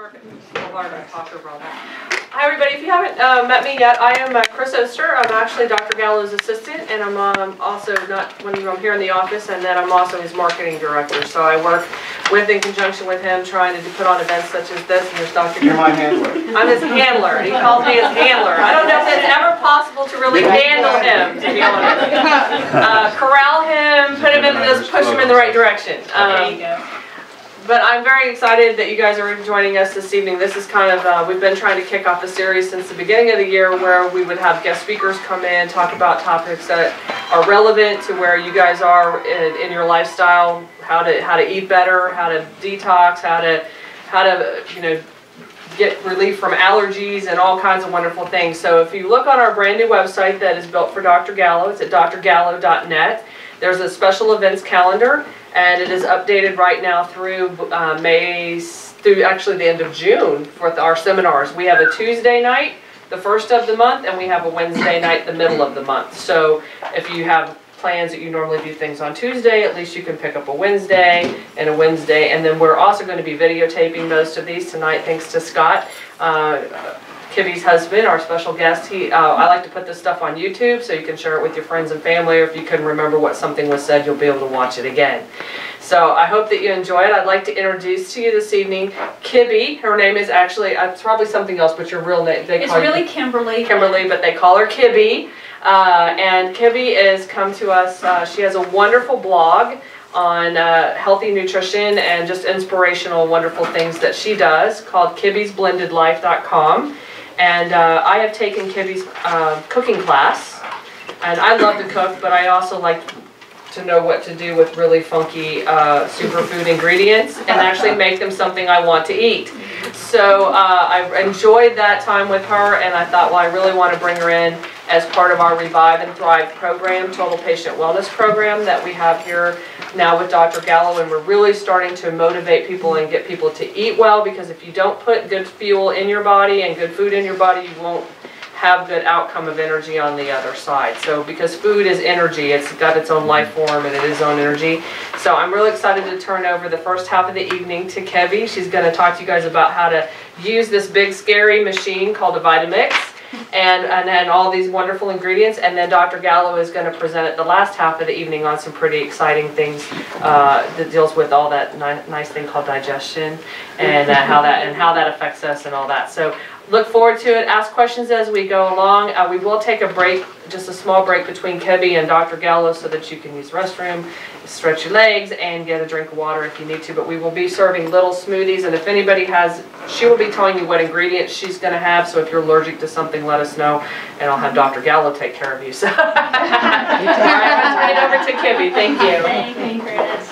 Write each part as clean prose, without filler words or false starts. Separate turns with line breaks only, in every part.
Hi everybody, if you haven't met me yet, I am Chris Oster. I'm actually Dr. Gallo's assistant, and I'm also I'm here in the office, and then I'm also his marketing director. So I work in conjunction with him, trying to put on events such as this. And there's Dr.
You're my handler.
I'm his handler. He calls me his handler. I don't know if it's ever possible to really handle him, to be honest. Corral him, put him in this, push him in the right direction.
There you go.
But I'm very excited that you guys are joining us this evening. This is kind of, we've been trying to kick off the series since the beginning of the year, where we would have guest speakers come in, talk about topics that are relevant to where you guys are in your lifestyle, how to eat better, how to detox, how to get relief from allergies and all kinds of wonderful things. So if you look on our brand new website that is built for Dr. Gallo, it's at drgallo.net. There's a special events calendar, and it is updated right now through through actually the end of June for our seminars. We have a Tuesday night, the first of the month, and we have a Wednesday night, the middle of the month. So if you have plans that you normally do things on Tuesday, at least you can pick up a Wednesday, and then we're also going to be videotaping most of these tonight, thanks to Scott. Kibby's husband, our special guest, I like to put this stuff on YouTube so you can share it with your friends and family, or if you couldn't remember what something was said, you'll be able to watch it again. So I hope that you enjoy it. I'd like to introduce to you this evening Kibby. Her name is actually, it's probably something else, but your real name,
it's really Kimberly.
Kimberly, but they call her Kibby. And Kibby has come to us, she has a wonderful blog on healthy nutrition and just inspirational, wonderful things that she does, called kibbysblendedlife.com. And I have taken Kibby's cooking class, and I love to cook, but I also like to know what to do with really funky superfood ingredients and actually make them something I want to eat. So I enjoyed that time with her, and I thought, well, I really want to bring her in as part of our Revive and Thrive program, Total Patient Wellness program that we have here now with Dr. Gallo, and we're really starting to motivate people and get people to eat well, because if you don't put good fuel in your body and good food in your body, you won't have good outcome of energy on the other side. So because food is energy, it's got its own life form and it is own energy. So I'm really excited to turn over the first half of the evening to Kibby. She's going to talk to you guys about how to use this big scary machine called a Vitamix, and then all these wonderful ingredients, and then Dr. Gallo is going to present at the last half of the evening on some pretty exciting things that deals with all that nice thing called digestion, and how that affects us and all that. So look forward to it. Ask questions as we go along. We will take a break, just a small break between Kibby and Dr. Gallo, so that you can use the restroom, stretch your legs, and get a drink of water if you need to. But we will be serving little smoothies, and if anybody has, she will be telling you what ingredients she's going to have. So if you're allergic to something, let us know, and I'll have Dr. Gallo take care of you. So, all right, I'll turn it over to Kibby. Thank you.
Thank you, Chris.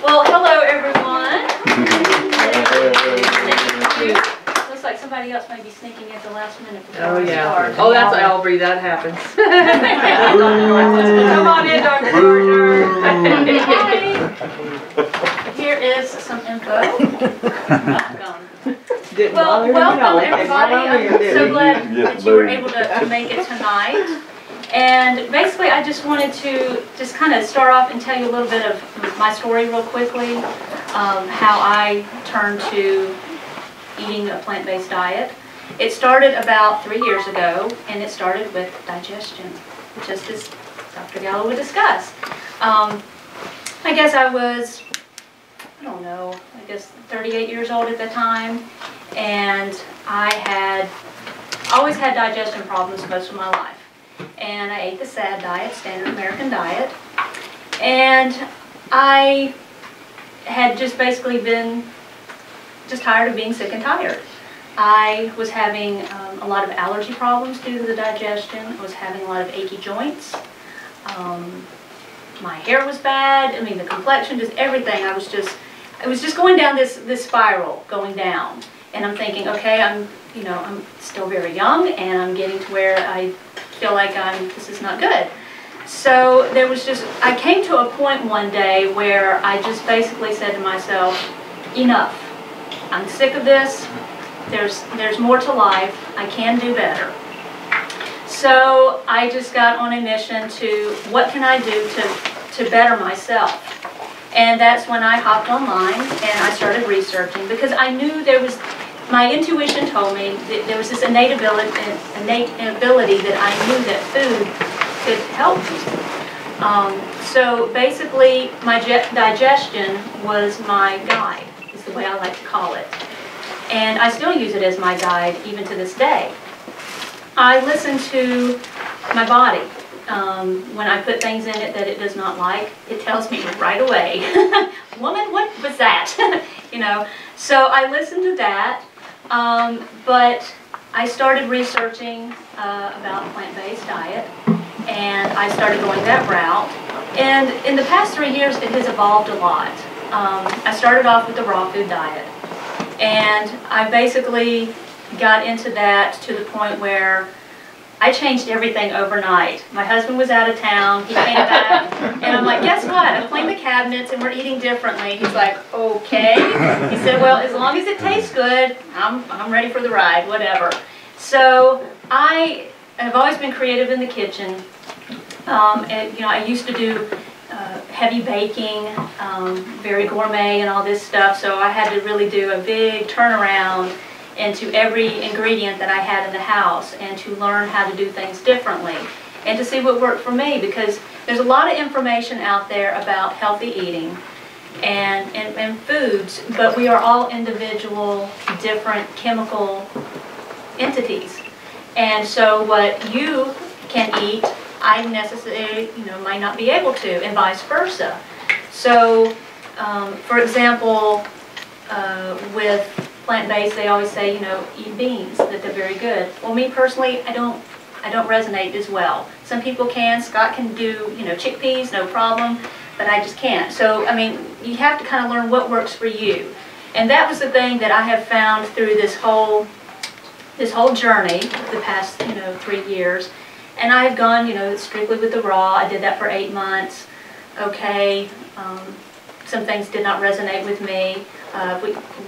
Well, hello, everyone. Looks like somebody else may be sneaking in at the last minute before
Oh, yeah.
start.
Oh, that's Aubrey. That happens. Come on in, Dr. Gardner.
Here is some info. Well, welcome, everybody. I'm so glad that you were able to make it tonight. And basically, I just wanted to just kind of start off and tell you a little bit of my story real quickly, how I turned to eating a plant-based diet. It started about 3 years ago, and it started with digestion, just as Dr. Gallo would discuss. I guess I was, I don't know, I guess 38 years old at the time, and I had always had digestion problems most of my life. And I ate the SAD diet, Standard American Diet, and I had just basically been just tired of being sick and tired. I was having a lot of allergy problems due to the digestion. I was having a lot of achy joints. My hair was bad. I mean, the complexion, just everything. I was just going down this spiral, going down. And I'm thinking, okay, I'm still very young, and I'm getting to where I feel like this is not good. So there was I came to a point one day where I just basically said to myself, enough. I'm sick of this. There's more to life. I can do better. So I just got on a mission to, what can I do to better myself? And that's when I hopped online and I started researching, because I knew there was my intuition told me that there was this innate ability that I knew that food could help me. So basically, my digestion was my guide, is the way I like to call it. And I still use it as my guide even to this day. I listen to my body. When I put things in it that it does not like, it tells me right away, woman, what was that? You know, so I listened to that, but I started researching about plant-based diet, and I started going that route. And in the past 3 years, it has evolved a lot. I started off with the raw food diet, and I basically got into that to the point where I changed everything overnight. My husband was out of town, he came back, and I'm like, guess what? I cleaned the cabinets and we're eating differently. He's like, okay. He said, well, as long as it tastes good, I'm ready for the ride, whatever. So I have always been creative in the kitchen. And, you know, I used to do heavy baking, very gourmet and all this stuff, so I had to really do a big turnaround into every ingredient that I had in the house, and to learn how to do things differently and to see what worked for me, because there's a lot of information out there about healthy eating and foods, but we are all individual, different chemical entities. And so what you can eat, I necessarily, you know, might not be able to, and vice versa. So, for example, with plant-based, they always say, you know, eat beans, that they're very good. Well, me personally, I don't resonate as well. Some people can. Scott can do, you know, chickpeas, no problem, but I just can't. So, I mean, you have to kind of learn what works for you. And that was the thing that I have found through this whole journey, the past, you know, 3 years. And I have gone, you know, strictly with the raw. I did that for 8 months. Okay, some things did not resonate with me.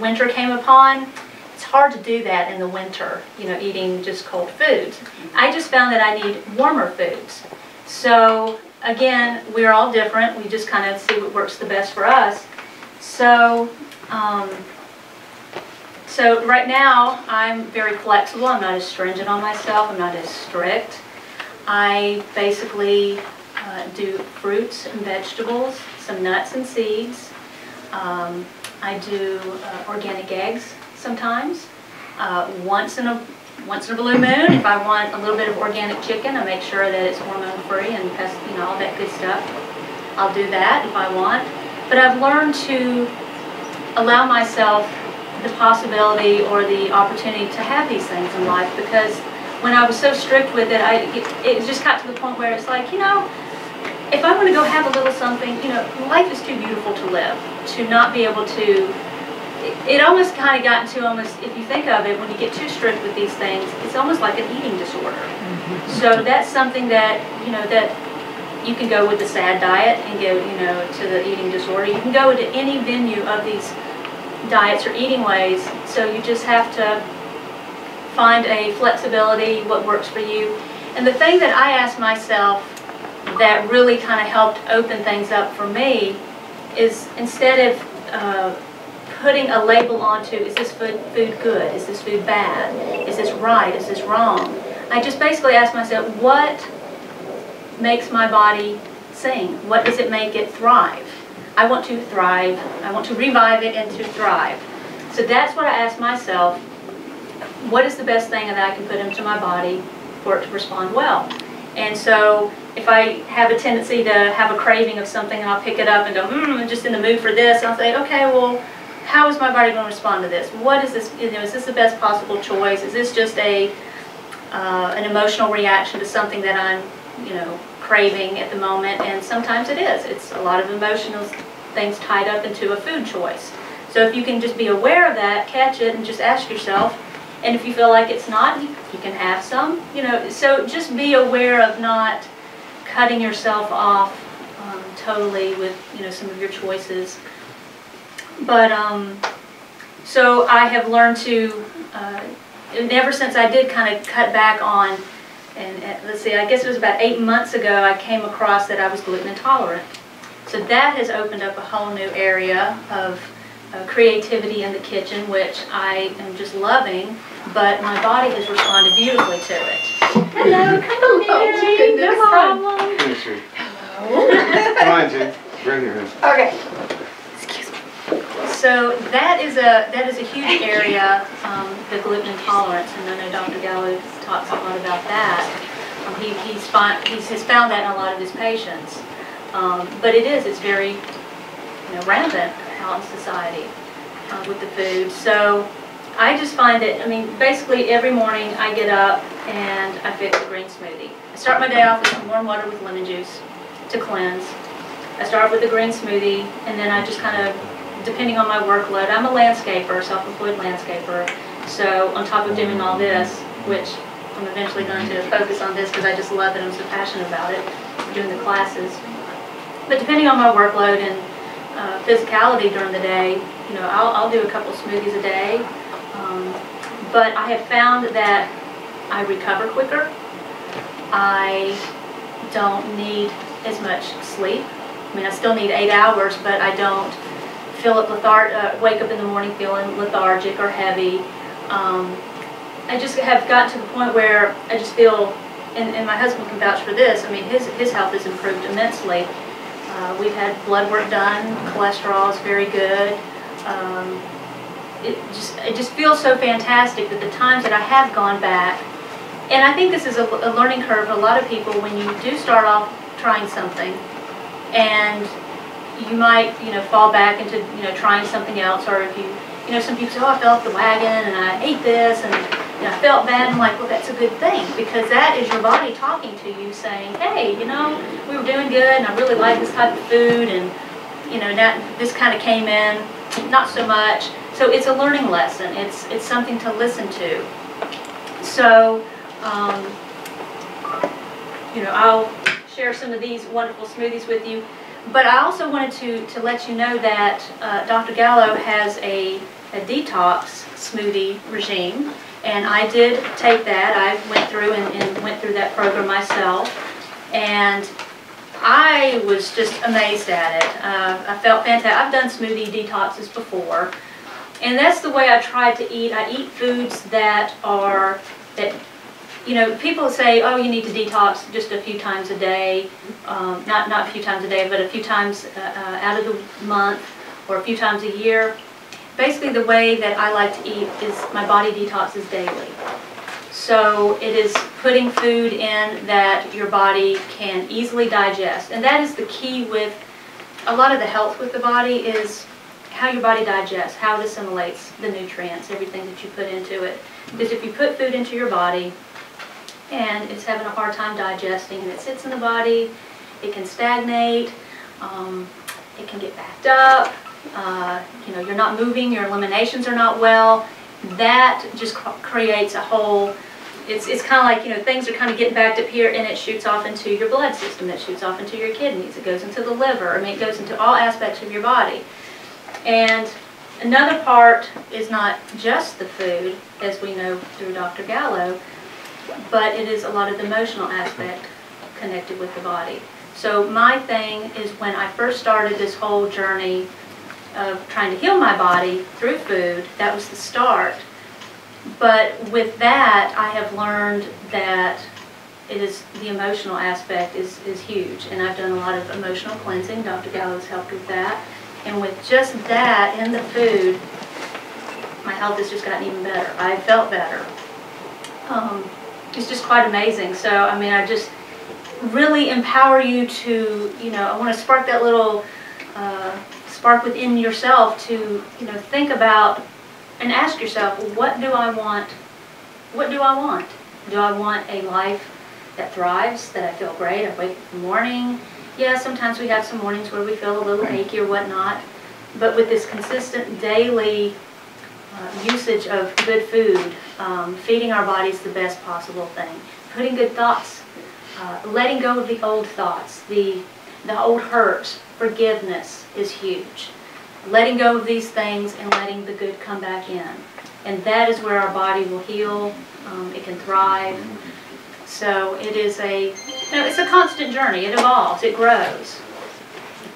Winter came upon, it's hard to do that in the winter, you know, eating just cold foods. I just found that I need warmer foods. So again, we're all different. We just kind of see what works the best for us. So, so right now I'm very flexible. I'm not as stringent on myself. I'm not as strict. I basically do fruits and vegetables, some nuts and seeds. I do organic eggs sometimes. Once in a blue moon, if I want a little bit of organic chicken, I make sure that it's hormone-free and pest, you know, all that good stuff. I'll do that if I want. But I've learned to allow myself the possibility or the opportunity to have these things in life, because when I was so strict with it, it just got to the point where it's like, you know, if I want to go have a little something, you know, life is too beautiful to live, to not be able to, it almost kind of got into almost, if you think of it, when you get too strict with these things, it's almost like an eating disorder. So that's something that, you know, that you can go with the SAD diet and go, you know, to the eating disorder. You can go into any venue of these diets or eating ways, so you just have to find a flexibility, what works for you. And the thing that I asked myself that really kind of helped open things up for me is, instead of putting a label onto, is this food good, is this food bad, is this right, is this wrong, I just basically asked myself, what makes my body sing? What does it make it thrive? I want to thrive. I want to revive it and to thrive. So that's what I asked myself. What is the best thing that I can put into my body for it to respond well? And so if I have a tendency to have a craving of something, and I'll pick it up and go, I'm just in the mood for this, and I'll say, okay, well, how is my body going to respond to this? What is this, you know, is this the best possible choice? Is this just an emotional reaction to something that I'm, you know, craving at the moment? And sometimes it is. It's a lot of emotional things tied up into a food choice. So if you can just be aware of that, catch it, and just ask yourself, and if you feel like it's not, you can have some, you know. So just be aware of not cutting yourself off totally with, you know, some of your choices. But so I have learned to, and ever since I did kind of cut back on, and let's see, I guess it was about 8 months ago, I came across that I was gluten intolerant. So that has opened up a whole new area of creativity in the kitchen, which I am just loving, but my body has responded beautifully to it. Hello, come on, Mary. No problem.
Hello. Come on, Jane. Right here.
Okay. Excuse me. So that is a huge area, the gluten intolerance, and I know Dr. Gallo talks a lot about that. He has found that in a lot of his patients, but it's very rampant out in society with the food. So I just find that, I mean, basically every morning I get up and I fix a green smoothie. I start my day off with some warm water with lemon juice to cleanse. I start with a green smoothie, and then I just kind of, depending on my workload, I'm a landscaper, self-employed landscaper, so on top of doing all this, which I'm eventually going to focus on this because I just love it, I'm so passionate about it, doing the classes. But depending on my workload and physicality during the day, I'll do a couple of smoothies a day. But I have found that I recover quicker. I don't need as much sleep. I mean, I still need 8 hours, but I don't feel wake up in the morning feeling lethargic or heavy. I just have gotten to the point where I just feel, and my husband can vouch for this, I mean, his health has improved immensely. We've had blood work done, cholesterol is very good. It just feels so fantastic that the times that I have gone back, and I think this is a learning curve for a lot of people when you do start off trying something, and you might fall back into trying something else, or if some people say, oh, I fell off the wagon and I ate this and I felt bad. I'm like, well, that's a good thing, because that is your body talking to you saying, hey, we were doing good and I really like this type of food, and now this kind of came in, not so much. So it's a learning lesson. It's something to listen to. So I'll share some of these wonderful smoothies with you. But I also wanted to let you know that Dr. Gallo has a detox smoothie regime, and I did take that. I went through and went through that program myself, and I was just amazed at it. I felt fantastic. I've done smoothie detoxes before, and that's the way I try to eat. I eat foods that people say, oh, you need to detox just a few times a day, not a few times a day, but a few times out of the month or a few times a year. Basically, the way that I like to eat is my body detoxes daily. So it is putting food in that your body can easily digest. And that is the key with a lot of the health with the body, is how your body digests, how it assimilates the nutrients, everything that you put into it. Because if you put food into your body and it's having a hard time digesting and it sits in the body, it can stagnate, it can get backed up, you're not moving, your eliminations are not well. That just creates a whole, it's kind of like, things are kind of getting backed up here, and it shoots off into your blood system, it shoots off into your kidneys, it goes into the liver, I mean, it goes into all aspects of your body. And another part is not just the food, as we know through Dr. Gallo, but it is a lot of the emotional aspect connected with the body. So my thing is, when I first started this whole journey of trying to heal my body through food, that was the start. But with that, I have learned that it is the emotional aspect is huge, and I've done a lot of emotional cleansing. Dr. Gallo has helped with that, and with just that in the food, my health has just gotten even better. I felt better. It's just quite amazing. So I mean, I just really empower you to, I want to spark that little spark within yourself to, think about and ask yourself, what do I want? What do I want? Do I want a life that thrives, that I feel great, I wake up in the morning? Yeah, sometimes we have some mornings where we feel a little achy or whatnot, but with this consistent daily usage of good food, feeding our bodies the best possible thing, putting good thoughts, letting go of the old thoughts, the old hurts, forgiveness is huge. Letting go of these things and letting the good come back in. And that is where our body will heal, it can thrive. So it is it's a constant journey, it evolves, it grows.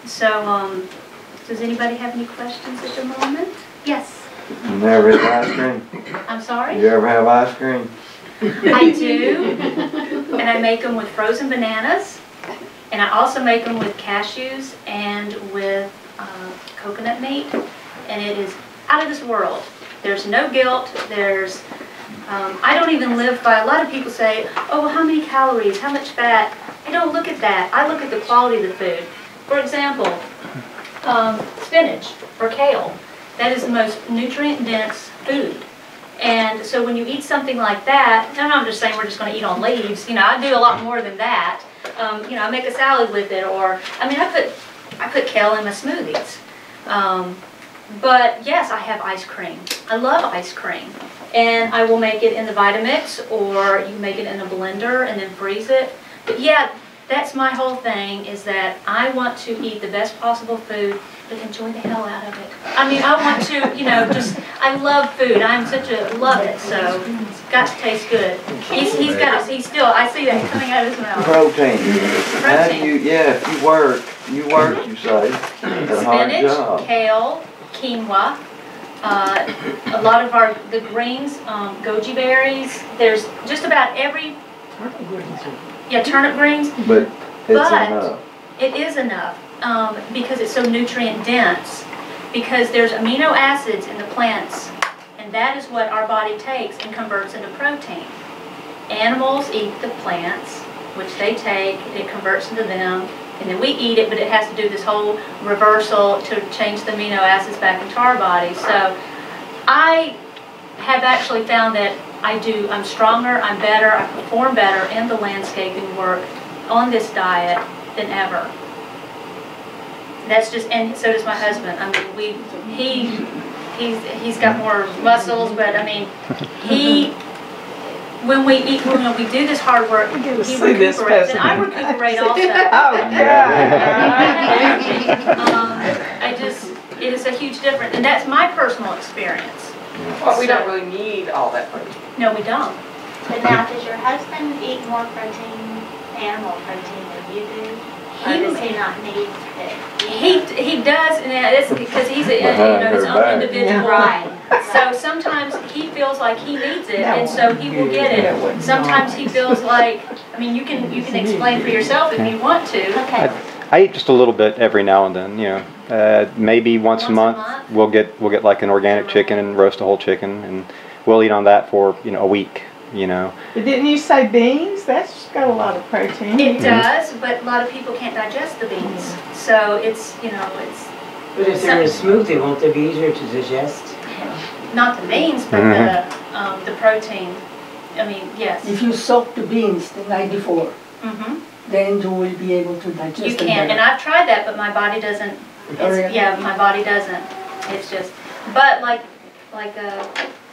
So Does anybody have any questions at the moment? Yes.
You never have ice cream?
I'm sorry?
You ever have ice cream?
I do. And I make them with frozen bananas. And I also make them with cashews and with coconut meat. And it is out of this world. There's no guilt. There's, I don't even live by, a lot of people say, oh, well, how many calories, how much fat? I don't look at that. I look at the quality of the food. For example, spinach or kale. That is the most nutrient-dense food. And so when you eat something like that, and I'm just saying we're just going to eat on leaves. You know, I do a lot more than that. You know, I make a salad with it, or I mean, I put kale in my smoothies. But yes, I have ice cream. I love ice cream, and I will make it in the Vitamix, or you make it in a blender and then freeze it. But yeah, that's my whole thing, is that I want to eat the best possible food, but enjoy the hell out of it. I mean, I want to, you know, just, I love food. I'm such a, love it, so it's got to taste good. He's got to, he's still, I see that coming out of his mouth.
Protein. How do you, yeah, if you work, you say. That's a hard job.
Spinach, kale, quinoa, a lot of the greens, goji berries. There's just about every, yeah, turnip greens.
But it's enough.
It is enough because it's so nutrient dense. Because there's amino acids in the plants, and that is what our body takes and converts into protein. Animals eat the plants, which they take, it converts into them, and then we eat it, but it has to do this whole reversal to change the amino acids back into our body. So I have actually found that I'm stronger, I'm better, I perform better in the landscaping work on this diet than ever. That's just, and so does my husband. I mean, he's got more muscles, but I mean, when we do this hard work, he recuperates, and I recuperate also.
Oh,
it is a huge difference, and that's my personal experience.
But we don't really need all that protein.
No, we don't.
But now, does your husband eat more protein, animal protein, than you do? Or does he not need it?
He does, and it's because he's his own individual.
Right.
So sometimes he feels like he needs it, and so he will get it. Sometimes he feels like, I mean, you can explain for yourself if you want to.
Okay.
I eat just a little bit every now and then, you know. Maybe once a month we'll get like an organic chicken and roast a whole chicken, and we'll eat on that for, you know, a week, you know.
But didn't you say beans? That's got a lot of protein.
It does, but a lot of people can't digest the beans. So it's, you know, it's...
But if they're in a smoothie, won't they be easier to digest?
Not the beans, but the protein. I mean, yes.
If you soak the beans the night before, then you will be able to digest them.
You can, and I've tried that, but my body doesn't. Yeah, my body doesn't. It's just, but like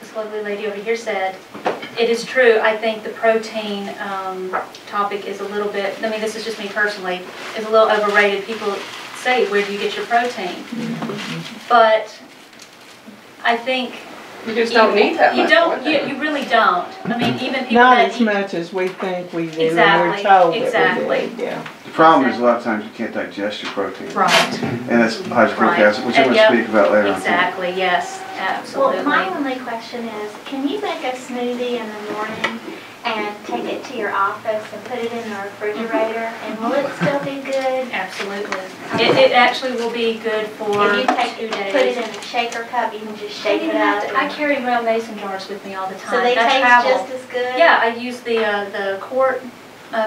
this lovely lady over here said, it is true. I think the protein topic is a little bit, I mean, this is just me personally, is a little overrated. People say, where do you get your protein? But I think
you just don't need that much.
You really don't. I mean, even people
not
that
as much as we think we do.
Exactly.
We're told
Exactly.
That we do. Yeah.
The problem is a lot of times you can't digest your protein.
Right.
And that's hydrochloric acid, which I'm going to speak about later on.
Exactly, yes, absolutely.
Well, my only question is, can you make a smoothie in the morning and take it to your office and put it in the refrigerator, and will it still be good?
Absolutely. It actually will be good for
If you
2 days.
put it in a shaker cup, you can just shake it out.
I carry around mason jars with me all the time.
So they taste just as good?
Yeah, I use the quart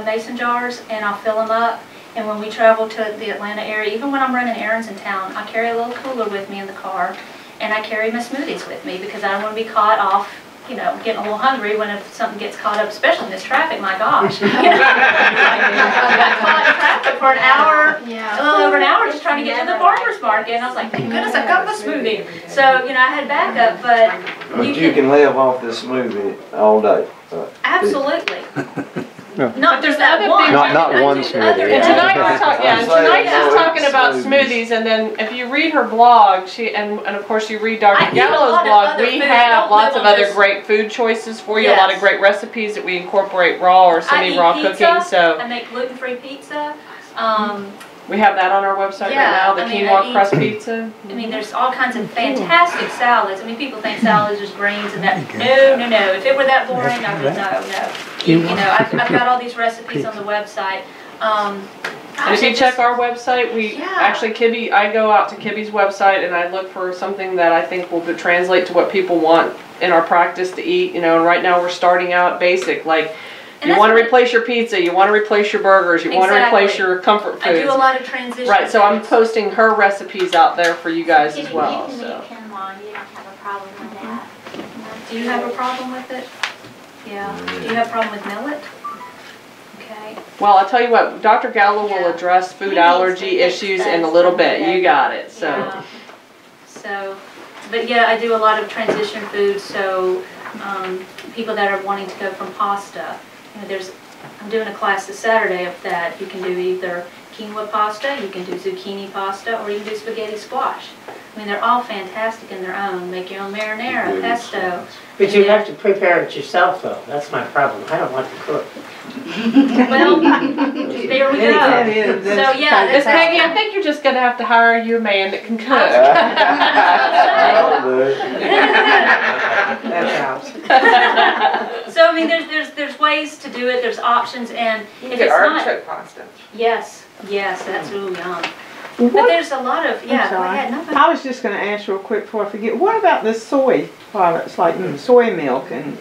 mason jars, and I'll fill them up. And when we travel to the Atlanta area, even when I'm running errands in town, I carry a little cooler with me in the car, and I carry my smoothies with me because I don't want to be caught off, you know, getting a little hungry when if something gets caught up, especially in this traffic, my gosh. I got caught in traffic for an hour, a little over an hour, just trying to get to the farmer's market, and I was like, thank goodness I got my smoothie. So, you know, I had backup, but
you can live off this smoothie all day.
absolutely.
Not there's other things.
Not one smoothie.
And tonight we're talking. Yeah, tonight she's talking about smoothies, and then if you read her blog, and of course you read Dr. Gallo's blog, we have lots of other great food choices for you. A lot of great recipes that we incorporate raw or semi-raw cooking. So
I make gluten-free pizza.
We have that on our website right now, the quinoa crust pizza.
I mean, there's all kinds of fantastic salads. I mean, people think salad is just greens and that. No. If it were that boring, I would no. You know, I've got all these recipes on the website.
And if you check our website, actually Kibby, I go out to Kibby's website and I look for something that I think will translate to what people want in our practice to eat. You know, and right now we're starting out basic, like. You want to replace your pizza, you want to replace your burgers, you want to replace your comfort foods.
I do a lot of transition.
Right, so I'm posting her recipes out there for you guys as well.
You can eat quinoa, you don't have a problem with that.
Do you have a problem with it? Yeah. Do you have a problem with millet? Okay.
Well, I'll tell you what, Dr. Gallo will address food allergy issues in a little bit. You got it. So.
Yeah. So, but yeah, I do a lot of transition foods. So people that are wanting to go from pasta. You know, I'm doing a class this Saturday of that. You can do either quinoa pasta, you can do zucchini pasta, or you can do spaghetti squash. I mean, they're all fantastic in their own. Make your own marinara, pesto.
But you have to prepare it yourself, though. That's my problem. I don't want to cook.
Well, there we go. So yeah,
Miss Peggy, I think you're just gonna have to hire you a man that can cook.
So I mean, there's ways to do it. There's options, and
if it's not pasta.
Yes, that's really yum. But there's a lot of, go ahead. No,
I was just going to ask real quick before I forget. What about the soy products, like soy milk, and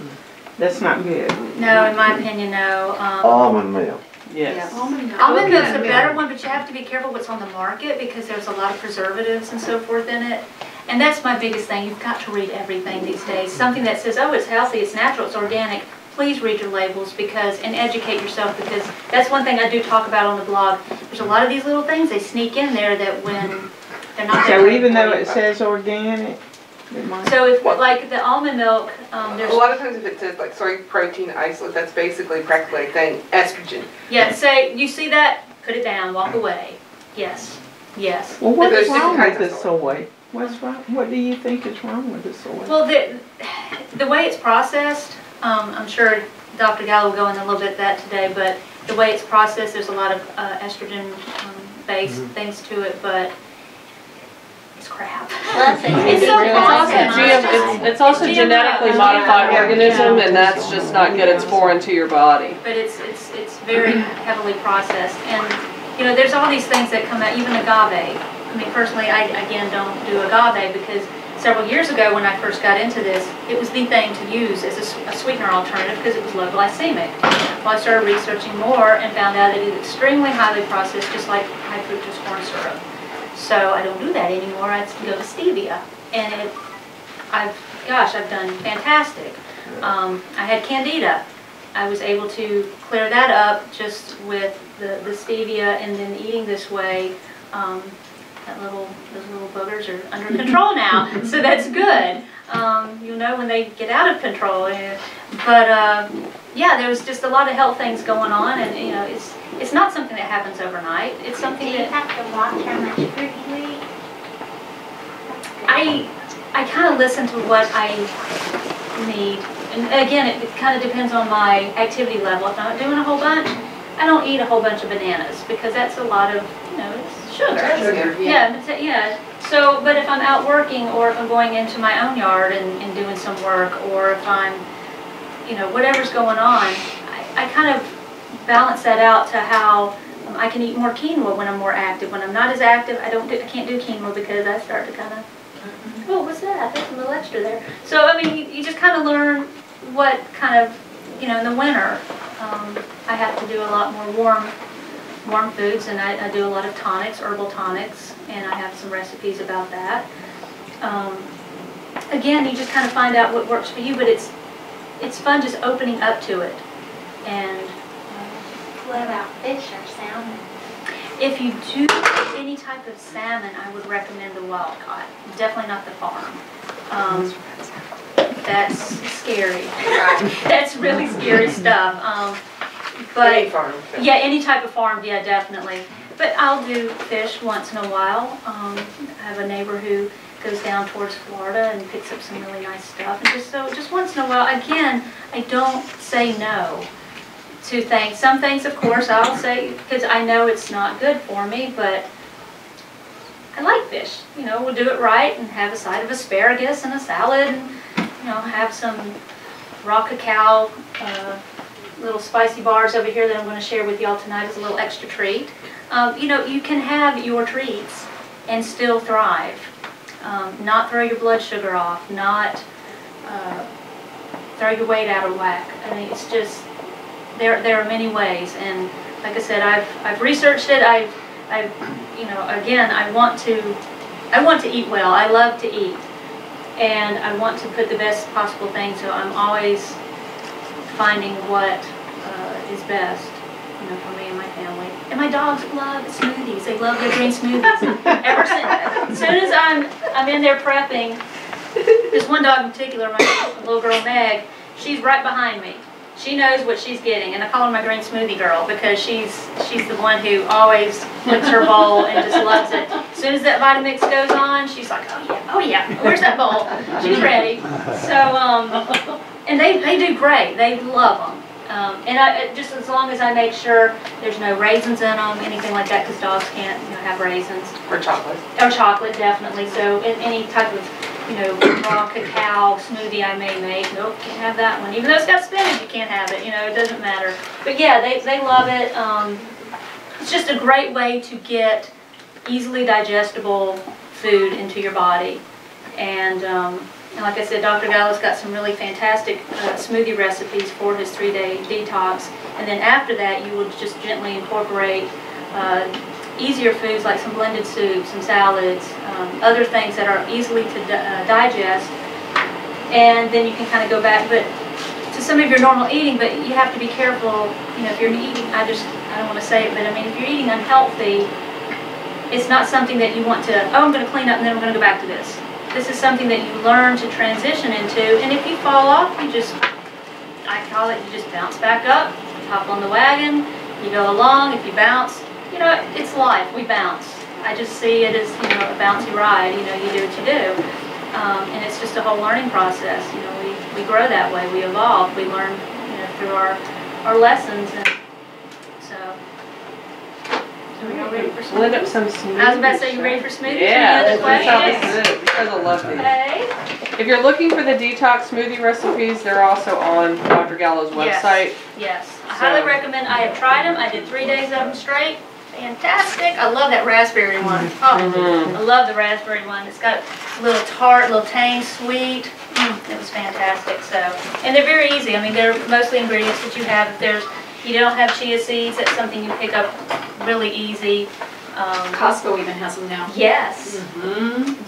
that's not good?
No, in my opinion, no.
Almond milk.
Yes.
Almond milk's a better one, but you have to be careful what's on the market because there's a lot of preservatives and so forth in it. And that's my biggest thing. You've got to read everything these days. Something that says, oh, it's healthy, it's natural, it's organic. Please read your labels and educate yourself, because that's one thing I do talk about on the blog. There's a lot of these little things they sneak in there that when they're not.
So even though it says organic,
so if like the almond milk, there's
a lot of times if it says like soy protein isolate, that's basically practically saying estrogen.
Yeah, say you see that, put it down, walk away. Yes.
Well, what's wrong with the soy? What's wrong? What do you think is wrong with the soy?
Well, the way it's processed. I'm sure Dr. Gallo will go in a little bit of that today, but the way it's processed, there's a lot of estrogen-based things to it, but it's crap.
It's also genetically modified organism, and that's just not good. It's foreign to your body.
But it's very heavily processed, and you know, there's all these things that come out, even agave. I mean, personally, I again don't do agave because several years ago when I first got into this, it was the thing to use as a sweetener alternative because it was low glycemic. Well, I started researching more and found out that it is extremely highly processed, just like high fructose corn syrup. So I don't do that anymore. I go to stevia, and I've done fantastic. I had candida. I was able to clear that up just with the stevia, and then eating this way. Those little boogers are under control now, so that's good. You'll know when they get out of control. But yeah, there was just a lot of health things going on, and you know, it's not something that happens overnight. It's something
that. Do you have to watch how much fruit you eat?
I kind of listen to what I need, and again, it kind of depends on my activity level. If I'm not doing a whole bunch, I don't eat a whole bunch of bananas because that's a lot of, you know, it's sugar. Yeah. So, but if I'm out working, or if I'm going into my own yard and doing some work, or if I'm, you know, whatever's going on, I kind of balance that out to how I can eat more quinoa when I'm more active. When I'm not as active, I can't do quinoa because I start to kind of, oh, what's that? There's a little extra there. So, I mean, you just kind of learn what kind of, you know, in the winter, I have to do a lot more warm foods, and I do a lot of tonics, herbal tonics, and I have some recipes about that. Again, you just kind of find out what works for you, but it's fun just opening up to it. And
what about fish or salmon?
If you do any type of salmon, I would recommend the wild caught. Definitely not the farm. That's scary. That's really scary stuff. But
any farm.
Yeah, any type of farm, yeah, definitely. But I'll do fish once in a while. I have a neighbor who goes down towards Florida and picks up some really nice stuff. And just once in a while, again, I don't say no to things. Some things, of course, I'll say, because I know it's not good for me, but I like fish. You know, we'll do it right and have a side of asparagus and a salad and, you know, have some raw cacao, little spicy bars over here that I'm going to share with y'all tonight as a little extra treat. You know, you can have your treats and still thrive. Not throw your blood sugar off, not throw your weight out of whack. I mean, it's just, there are many ways, and like I said, I've researched it. I've you know, again, I want to eat well. I love to eat, and I want to put the best possible thing. So I'm always finding what is best, you know, for me and my family. And my dogs love smoothies. They love their green smoothies. As soon as I'm in there prepping, there's one dog in particular, my little girl Meg. She's right behind me. She knows what she's getting, and I call her my green smoothie girl because she's the one who always licks her bowl and just loves it. As soon as that Vitamix goes on, she's like, oh yeah, where's that bowl? She's ready. So, and they do great. They love them. And just as long as I make sure there's no raisins in them, anything like that, because dogs can't, you know, have raisins.
Or chocolate.
Or chocolate, definitely. So any type of, you know, raw cacao smoothie I may make, nope, can't have that one. Even though it's got spinach, you can't have it. You know, it doesn't matter. But yeah, they love it. It's just a great way to get easily digestible food into your body. And like I said, Dr. Gallo's got some really fantastic smoothie recipes for his 3-day detox. And then after that, you will just gently incorporate easier foods like some blended soups, some salads, other things that are easily to digest. And then you can kind of go back to some of your normal eating, but you have to be careful. You know, if you're eating, I don't want to say it, but I mean, if you're eating unhealthy, it's not something that you want to, oh, I'm going to clean up and then I'm going to go back to this. This is something that you learn to transition into, and if you fall off, I call it, you just bounce back up, hop on the wagon, you go along. If you bounce, you know, it's life, we bounce. I just see it as, you know, a bouncy ride, you know, you do what you do. And it's just a whole learning process, you know, we grow that way, we evolve, we learn, you know, through our lessons, and so. Are we all ready for smoothies?
Blend up some smoothies.
I was about to say, you ready for smoothies?
Yeah,
Any other questions?
because I love these.
Okay.
If you're looking for the detox smoothie recipes, they're also on Dr. Gallo's website.
Yes. I highly recommend. I have tried them. I did 3 days of them straight. Fantastic. I love that raspberry one. Oh, I love the raspberry one. It's got a little tart, a little tang, sweet. It was fantastic. So, and they're very easy. I mean, they're mostly ingredients that you have. If you don't have chia seeds, that's something you pick up really easy.
Costco even has them now.
Yes.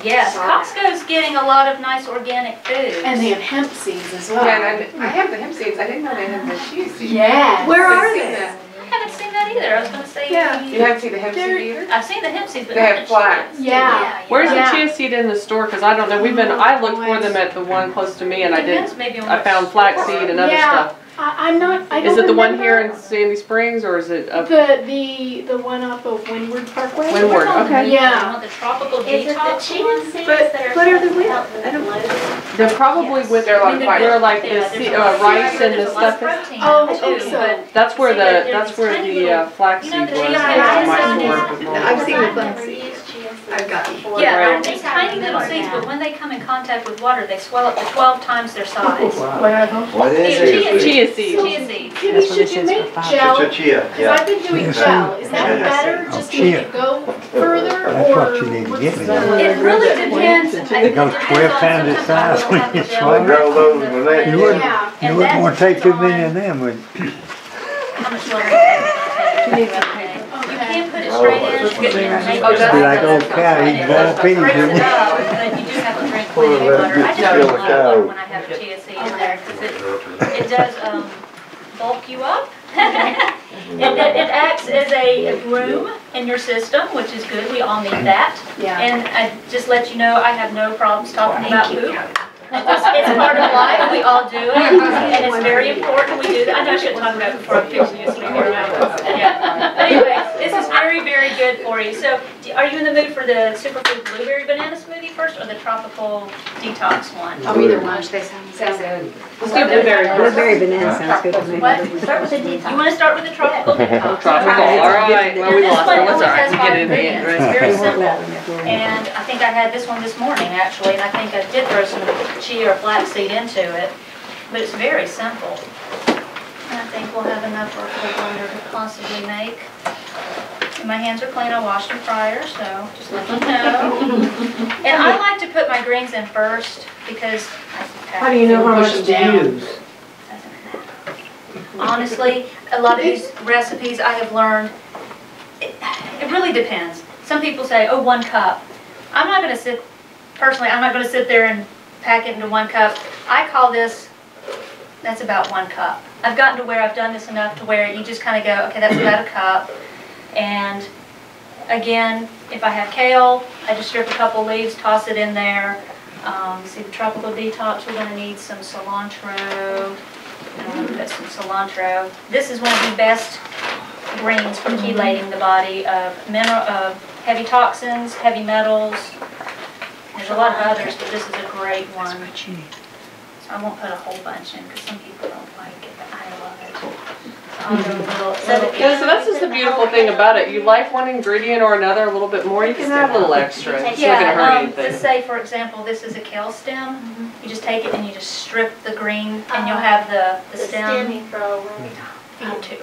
Yes. Costco's getting a lot of nice organic foods.
And they have hemp seeds as well.
Yeah, and I have the hemp seeds. I didn't know they had the chia seeds.
Yeah. Where are
they?
they?
I haven't seen that either. I was going to say.
Yeah.
You haven't seen the hemp seed either?
I've seen the hemp seeds, but
they
not
have
the
flax.
chia.
Yeah.
Where's the chia seed in the store? Because I don't know. I looked for them at the one close to me, and I found flaxseed and other stuff.
I'm not. I don't
Is it the one
remember.
here in Sandy Springs, or is it up?
The one off of Windward Parkway?
Windward, okay.
Yeah. The tropical
Is it the
detox
chia
one?
seeds
But
that are
what are they with?
I don't know.
They're probably with
They're like
like the rice and the
There's a lot of
stuff.
protein
Oh,
in it, too,
so.
but
That's where
See,
the
tiny little-
flaxseed
you know,
was.
the
That's
chia
my
seeds
work with
I've
mom.
seen the flax
Never
seeds.
used chia seeds
I've got them.
before.
yeah,
Right.
they're tiny little seeds, but when they come in contact with water, they swell up to 12 times their size.
What are those?
What is
Chia
it?
Chia seeds.
Chia seeds.
Kibby, should you make gel?
It's a chia,
Because
yeah.
I've been doing gel. Is that better just to make it go further?
That's
or
what you need to
what's
get me.
the-
It really depends.
It goes 12 times its size when you swallow it.
Grow those when they-
You wouldn't,
Yeah.
you wouldn't want to take too many of them, would you?
How much water you can't put it straight in.
Be like old cow eating ball peas,
Breaks
wouldn't
it
you?
up, but you do have to drink plenty of water. I just drink a lot of water when I have a chia seed in there because it does bulk you up. It acts as a groom in your system, which is good. We all need that.
Yeah.
And I just let you know, I have no problems talking about poop. It's part of life. We all do it, and it's very important we do that. I know I shouldn't talk about it before I'm fixing you, so yeah. But anyway. This is very, very good for you. So, are you in the mood for the superfood blueberry banana smoothie first, or the tropical detox one?
Oh, either one. They sound good.
Let's do blueberry first.
Blueberry banana sounds good to me.
What? Start with the detox. You want to start with the tropical detox?
Tropical, all right. Well, we
This
lost
one
it. What's
only
all right?
has
We
5
get it in the
ingredients.
end,
It's
right?
very simple. And I think I had this one this morning, actually, and I think I did throw some chia or flaxseed into it. But it's very simple. And I think we'll have enough for a full blender to possibly make. And my hands are clean. I washed them prior, so just let you know. And I like to put my greens in first because
How do you know how much to use?
honestly, a lot of these recipes I have learned, it really depends. Some people say, oh, 1 cup. I'm not going to sit, personally, I'm not going to sit there and pack it into 1 cup. I call this, that's about 1 cup. I've gotten to where I've done this enough to where you just kind of go, okay, that's about a cup. And again, if I have kale, I just strip a couple leaves, toss it in there. See the tropical detox, we're going to need some cilantro. Put some cilantro. This is one of the best greens for chelating the body of heavy toxins, heavy metals. There's a lot of others, but this is a great one. So I won't put a whole bunch in because some people don't like it, but I love it. So I'll go a little.
Yeah, so that's just the beautiful thing about it. You like one ingredient or another a little bit more, you can add a little extra. It's not going to hurt anything.
Let's say, for example, this is a kale stem. You just take it and you just strip the green, and you'll have the stem.
you throw away.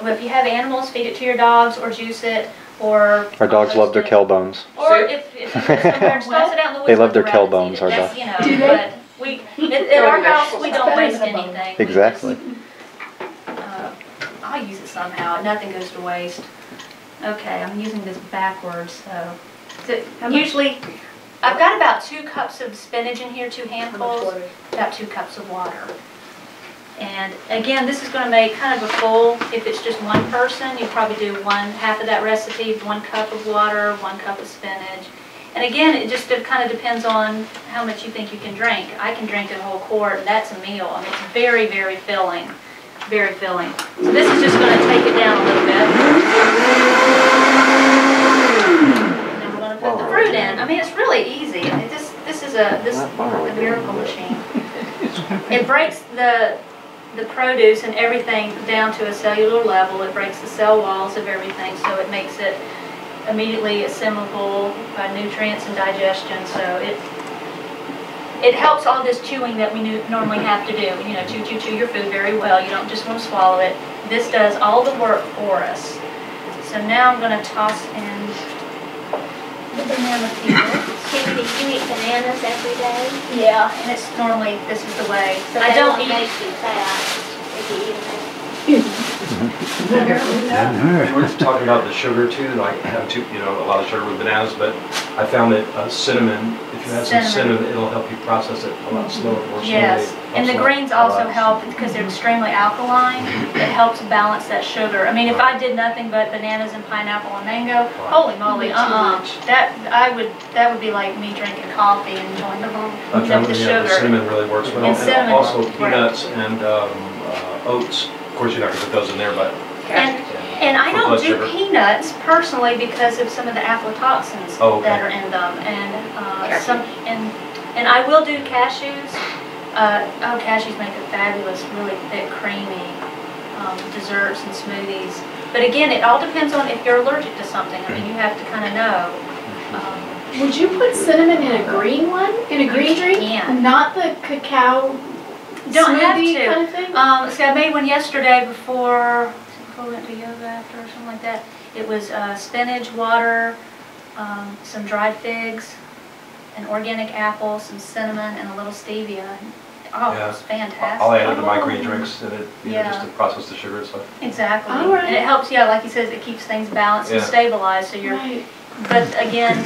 Well, if you have animals, feed it to your dogs or juice it. Or
Our dogs love their kale bones.
Or if you live somewhere and toss it out in the woods.
They love their
let the
kale
rabbits
bones,
eat it.
our
That's,
dogs.
you know, but at our house, we don't waste anything.
Exactly.
I'll use it somehow. Nothing goes to waste. Okay, I'm using this backwards, so usually I've got about 2 cups of spinach in here, 2 handfuls, about 2 cups of water. And again, this is going to make kind of a full, if it's just one person, you probably do half of that recipe, 1 cup of water, 1 cup of spinach. And again, it just kind of depends on how much you think you can drink. I can drink a whole quart, and that's a meal. I mean, it's very, very filling. Very filling. So this is just going to take it down a little bit. And then we're going to put the fruit in. I mean, it's really easy. I mean, this is a miracle machine. It breaks the produce and everything down to a cellular level. It breaks the cell walls of everything, so it makes it immediately assimilable by nutrients and digestion. So it helps all this chewing that we normally have to do. You know, chew your food very well. You don't just want to swallow it. This does all the work for us. So now I'm going to toss in the banana peel.
Kibby, do you eat bananas every day?
Yeah, and it's normally, this is the way.
So
I don't eat
make you fat if you eat them.
We're talking about the sugar too, and I have a lot of sugar with bananas, but I found that cinnamon, if you have some cinnamon, it'll help you process it a lot slower, more slowly.
Yes, and the greens also help because they're extremely alkaline. It helps balance that sugar. I mean, if I did nothing but bananas and pineapple and mango, holy moly, that would be like me drinking coffee and enjoying the sugar.
The cinnamon really works well, and also peanuts and oats. Of course, you're not going to put those in there, but
and I don't do peanuts personally because of some of the aflatoxins that are in them, and I will do cashews. Cashews make a fabulous, really thick, creamy desserts and smoothies. But again, it all depends on if you're allergic to something. I mean, you have to kind of know.
Would you put cinnamon in a green one? In a green drink?
Yeah.
Not the cacao
Don't have
smoothie
to.
kind of thing?
See, I made one yesterday before we went to yoga after or something like that. It was spinach, water, some dried figs, an organic apple, some cinnamon, and a little stevia. Oh, it was fantastic.
I'll add it to my green drinks, and just to process the sugar and stuff.
Exactly.
All right.
And it helps, like he says, it keeps things balanced and stabilized. So you're.
Right.
But again,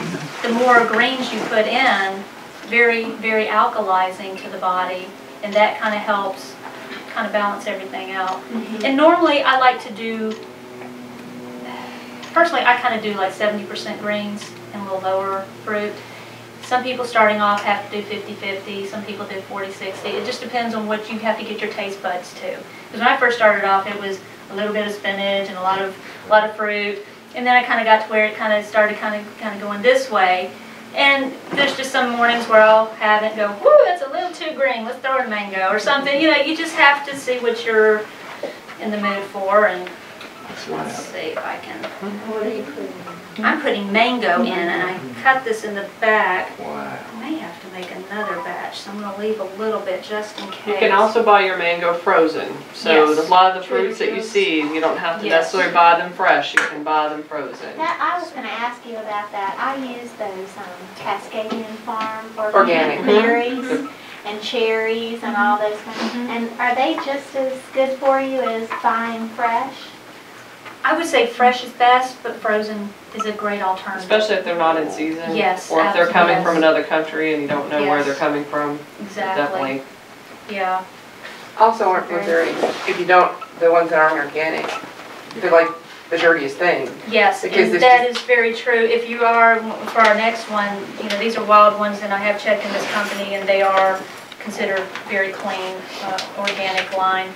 the more greens you put in, very, very alkalizing to the body, and that kind of helps kind of balance everything out. Mm-hmm. And normally I like to do, personally I kind of do like 70% greens and a little lower fruit. Some people starting off have to do 50-50, some people do 40-60. It just depends on what you have to get your taste buds to. Because when I first started off, it was a little bit of spinach and a lot of fruit. And then I kind of got to where it kind of started kind of going this way. And there's just some mornings where I'll have it go, whoo, that's a little too green, let's throw in a mango or something. You know, you just have to see what you're in the mood for. And let's see if I can.
What are you putting?
I'm putting mango in, and I cut this in the back.
Wow.
I may have to make another batch, so I'm going to leave a little bit just in case.
You can also buy your mango frozen. So
Yes.
a lot of the fruits that you see, you don't have to
Yes.
necessarily buy them fresh. You can buy them frozen.
I was going to ask you about that. I use those Cascadian Farm
Organic.
berries and cherries and all those kinds. And are they just as good for you as buying fresh?
I would say fresh is best, but frozen is a great alternative.
Especially if they're not in season.
Yes,
Or if they're coming
yes.
from another country and you don't know where
Yes.
they're coming from.
Exactly.
Definitely.
Yeah.
Also, aren't they very, if you don't, the ones that aren't organic, they're like the dirtiest thing.
Yes,
Because
and
it's
that is very true. If you are, for our next one, you know, these are wild ones, and I have checked in this company, and they are considered very clean, organic line.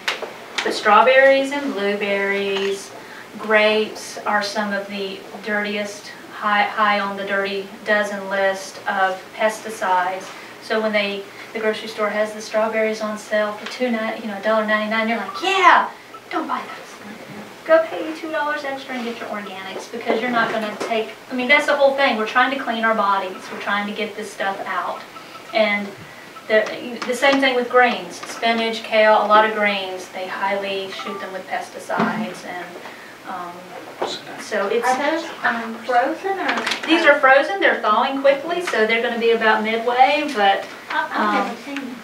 But strawberries and blueberries, grapes are some of the dirtiest, high on the dirty dozen list of pesticides. So when the grocery store has the strawberries on sale for $1.99, you're like, yeah, don't buy those. Go pay you $2 extra and get your organics, because you're not going to take, I mean, that's the whole thing. We're trying to clean our bodies. We're trying to get this stuff out. And the same thing with greens. Spinach, kale, a lot of greens, they highly shoot them with pesticides. And so it's...
Are those frozen or?
These are frozen. They're thawing quickly, so they're going to be about midway, but...
I've never seen them.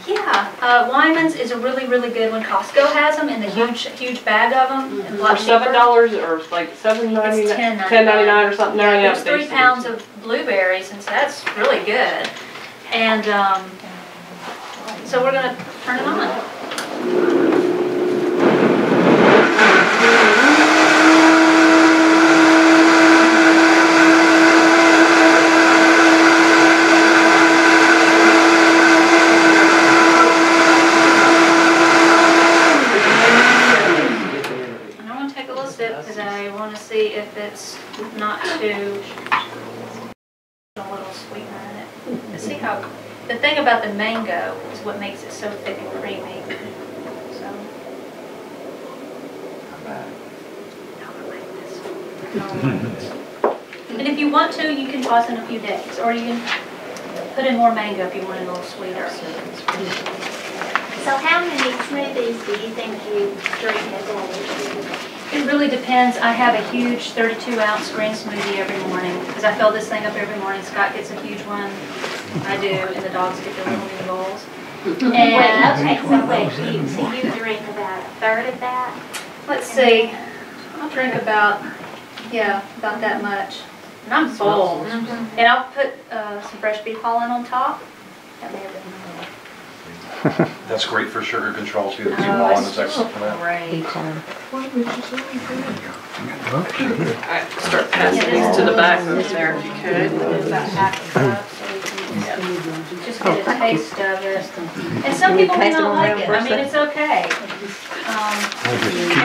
Yeah, Wyman's is a really, really good one. Costco has them in the huge bag of them. And
For $7 or like $7.99,
It's
$10.99 or something.
Yeah, there's 3 pounds of blueberries, and so that's really good. And so we're going to turn it on. Because I want to see if it's not too a little sweetener in it. Let's see how. The thing about the mango is what makes it so thick and creamy. So. And if you want to, you can toss in a few days, or you can put in more mango if you want it a little sweeter.
So how many smoothies do you think you drink a day?
It really depends. I have a huge 32-ounce green smoothie every morning because I fill this thing up every morning. Scott gets a huge one. I do, and the dogs get their little mini bowls.
So you drink about a third of that?
Let's see. I'll drink about that much. And I'm full. And I'll put some fresh beef pollen on top. That may have been
That's great for sugar control too. The pollen is excellent for that.
great.
Alright, start passing these to the back over there if you could.
About half a cup, so we can just get a taste of it. And some people may not like it. I mean, it's okay.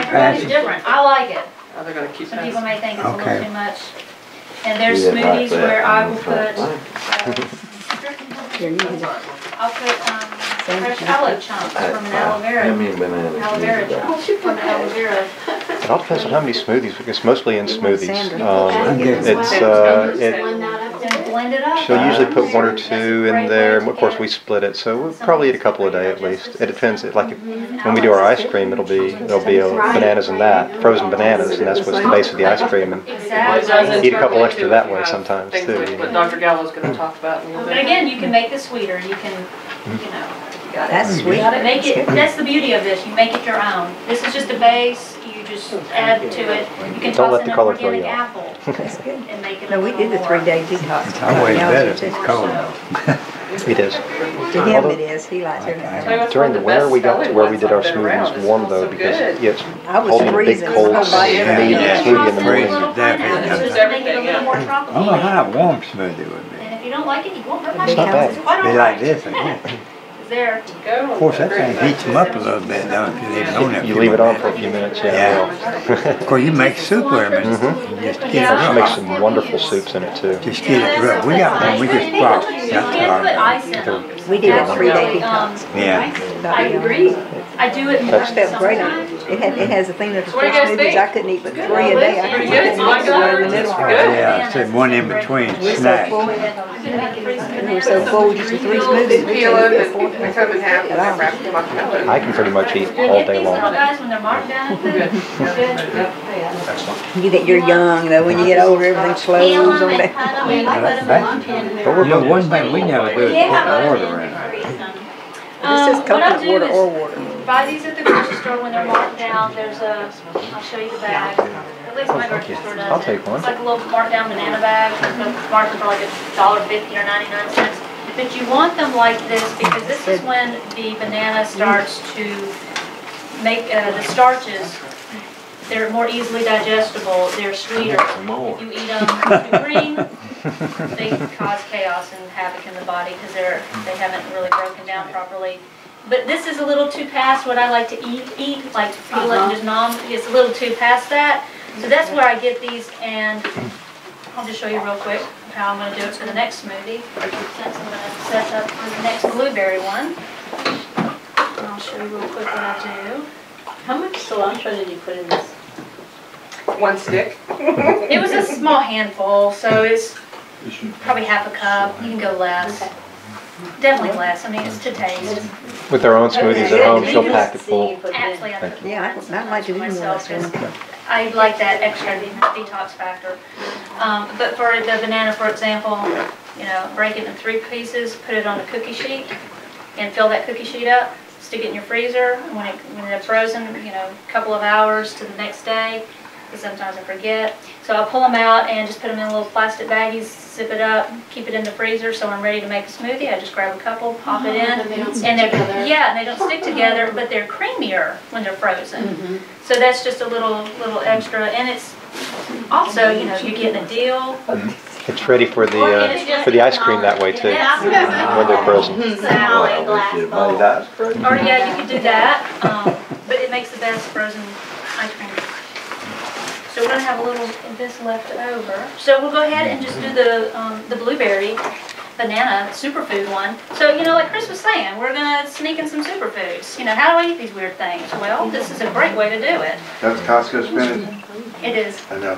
Everybody's different. I like it.
Oh, they're going to keep
Some
passing.
people may think it's a little too much. And there's smoothies where I will put, I'll put fresh aloe chunks from an aloe vera chunk, from an aloe vera.
It all depends on how many smoothies, because mostly in smoothies.
And blend it up.
She'll usually put 1 or 2 in there, and of course we split it, so we'll probably eat a couple a day at least. It depends, like when we do our ice cream, there'll be bananas in that, frozen bananas, and that's what's the base of the ice cream, and eat a couple extra that way sometimes too.
Things what Dr. Gallo's going to talk about in a little
But
bit.
again, you can make it sweeter. You can,
That's sweet.
Make it. That's the beauty of this. You make it your own. This is just a base. You just add to it. You can
Don't let
toss in
the
an
color throw
organic
you off.
apple and make it.
No, we did the 3-day detox.
It's always better if it's cold.
It is.
To him it is. He likes it.
During the winter, we got to where we did our smoothies warm though, because it's
I was
holding a big
freezing.
cold
It's cold.
smoothie in the morning.
Just make it a little more
I
tropical.
don't know how a warm smoothie would be.
And if you don't like it, you won't hurt my
It's not
feelings.
bad.
It's quite
Be
all
like
right.
this, I guess.
seeds there.
Of course, that thing heats them up a little bit, though, if you leave it on there.
You leave it on for a few minutes, yeah.
Of course, you make soup with them and just get it
She
up.
makes some wonderful soups in it too.
Just get it rough. We got one, we just brought.
You can put ice in them.
We did a 3-day detox.
Yeah.
I agree. I do it.
I felt great on it. It has a thing that the
What do you guys
smoothies,
think?
I couldn't eat but 3 a day. I
Pretty
couldn't
good. You like
eat one in the
that?
middle.
Yeah, I said one in between,
We're so
snack.
full. We were so full, just the 3 smoothies. We
Peel
couldn't
them
eat but 4.
and cut them in half and then wrap them up in
I can pretty much eat all day
These little
long.
guys, when they're marked down, good.
You're young though. When you get older, everything slows
Peel
on
them and
that.
cut them and put them in.
You know, one thing we never do is put the order in it.
This is
What I'll
coconut
do
water
is
or water.
buy these at the grocery store when they're marked down. There's a, I'll show you the bag. At least my grocery store does.
I'll take one.
It's like a little marked down banana bag. It's marked for like $1.50 or 99 cents. But you want them like this because this is when the banana starts to make the starches. They're more easily digestible. They're sweeter. If you eat them too green, they cause chaos and havoc in the body because they haven't really broken down properly. But this is a little too past what I like to eat like peel it and just nom. It's a little too past that. So that's where I get these, and I'll just show you real quick how I'm going to do it for the next smoothie. Since I'm going to set up for the next blueberry one. And I'll show you real quick what I do.
How much cilantro did you put in this?
1 stick.
It was a small handful, so it's probably half a cup. You can go less. Definitely less. I mean, it's to taste.
With their own smoothies at home, she'll pack it full.
Absolutely.
Yeah, I like to do more
Myself,
of that.
I like that extra detox factor. But for the banana, for example, break it in 3 pieces, put it on a cookie sheet, and fill that cookie sheet up. Stick it in your freezer. When it's frozen, a couple of hours to the next day. Because sometimes I forget. So I'll pull them out and just put them in little plastic baggies, zip it up, keep it in the freezer. So when I'm ready to make a smoothie, I just grab a couple, pop it in,
And they don't stick together.
Yeah, and they don't stick together, but they're creamier when they're frozen. So that's just a little extra, and it's also you're getting a deal.
It's ready for the ice cream that way too, when they're frozen.
Or yeah, you could do that, but it makes the best frozen ice cream. So we're going to have a little of this left over. So we'll go ahead and just do the blueberry banana superfood one. So, like Chris was saying, we're going to sneak in some superfoods. How do I eat these weird things? Well, this is a great way to do it.
That's Costco spinach?
It is.
I know.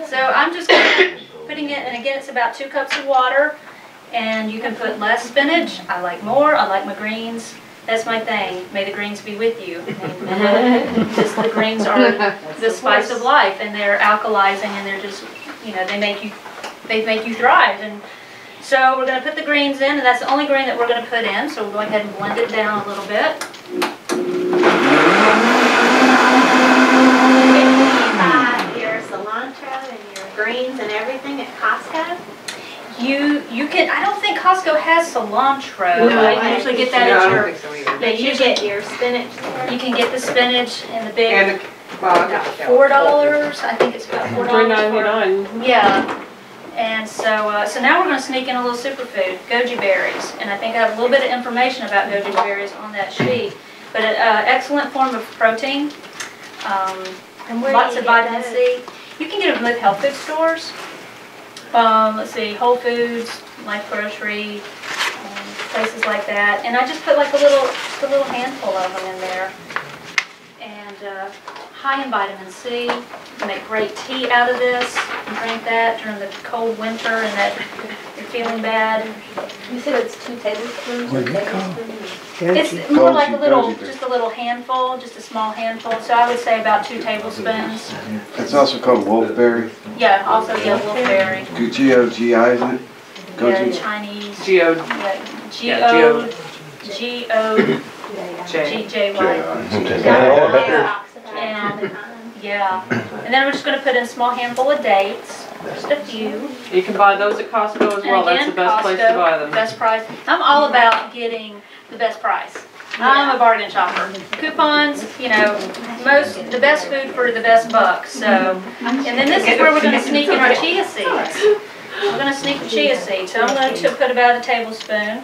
So I'm just putting it, and again, it's about 2 cups of water. And you can put less spinach. I like more. I like my greens. That's my thing. May the greens be with you. Just the greens are the spice of life, and they're alkalizing, and they're just, they make you thrive. And so we're going to put the greens in, and that's the only green that we're going to put in. So we'll go ahead and blend it down a little bit.
Can you buy your cilantro and your greens and everything at Costco?
You can. I don't think Costco has cilantro.
No,
I usually get that
No, I
at
don't
your.
think so either.
But you get your spinach there?
You can get the spinach and the big.
And well, I got
$4. I think it's about $4.
$3.99.
Yeah. And so now we're going to sneak in a little superfood, Goji Berries. And I think I have a little bit of information about Goji Berries on that sheet. But an excellent form of protein. Lots of vitamin C. You can get them at health food stores. Let's see, Whole Foods, Life Grocery, places like that. And I just put like a little handful of them in there. And high in vitamin C. You can make great tea out of this and drink that during the cold winter and that you're feeling bad.
You said it's 2 tablespoons?
It's more like just a little handful, just a small handful. So I would say about 2 tablespoons.
It's also called wolfberry.
Yeah, also wolfberry.
G-O-G-I, isn't it?
Yeah, Chinese. G-O-G-J-Y. And then we're just going to put in a small handful of dates. Just a few.
You can buy those at Costco as well. That's the best place to buy them.
Best price. I'm all about getting the best price. I'm a bargain shopper. Coupons, the best food for the best buck. So, and then this is where we're going to sneak in our chia seeds. we're going to sneak the chia seed. So I'm going to put about a tablespoon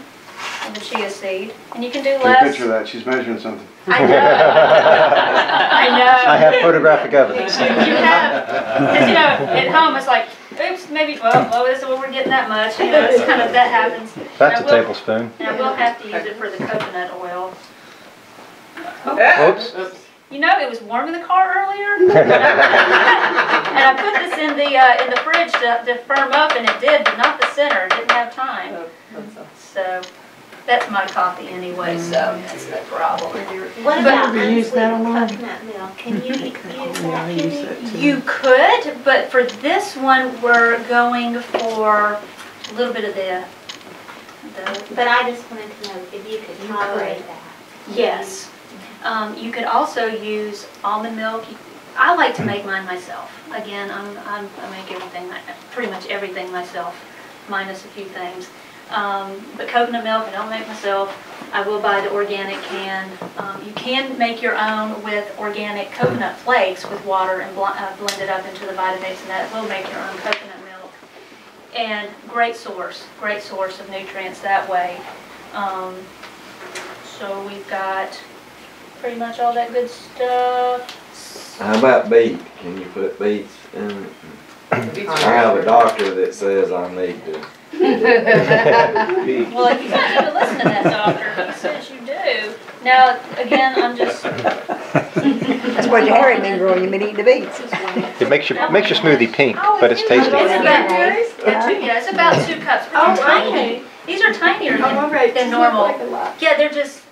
of the chia seed. And you can do
Take a
less.
picture of that. She's measuring something.
I know. I know.
I have photographic evidence.
You have. Because, you know, at home it's like, oops, maybe, well, this is where we're getting that much. You know, it's kind of, that happens.
That's a tablespoon.
And I will have to use it for the coconut oil.
Oops.
You know, it was warm in the car earlier. And I put this in the fridge to firm up, and it did, but not the center. It didn't have time. So that's my coffee anyway, so that's no problem.
What about unsweetened coconut milk? Can you use that?
You could, but for this one, we're going for a little bit of the.
But I just wanted to know if you could tolerate that.
Yes. You could also use almond milk. I like to make mine myself. Again, I make everything, pretty much everything myself, minus a few things. But coconut milk I don't make myself. I will buy the organic can. You can make your own with organic coconut flakes with water and blend it up into the Vitamix, and that will make your own coconut milk. And great source of nutrients that way. So we've got pretty much all that good stuff.
How about beet? Can you put beets in it? I have a doctor that says I need to.
Well, you don't need to listen to that doctor. He says you do. Now, again, I'm just.
That's why your hair ain't been growing. You've been eating the beets.
It makes your smoothie pink, but it's tasty.
Yeah, it's about 2 cups. But they're tiny. These are tinier than normal. Yeah, they're teensy.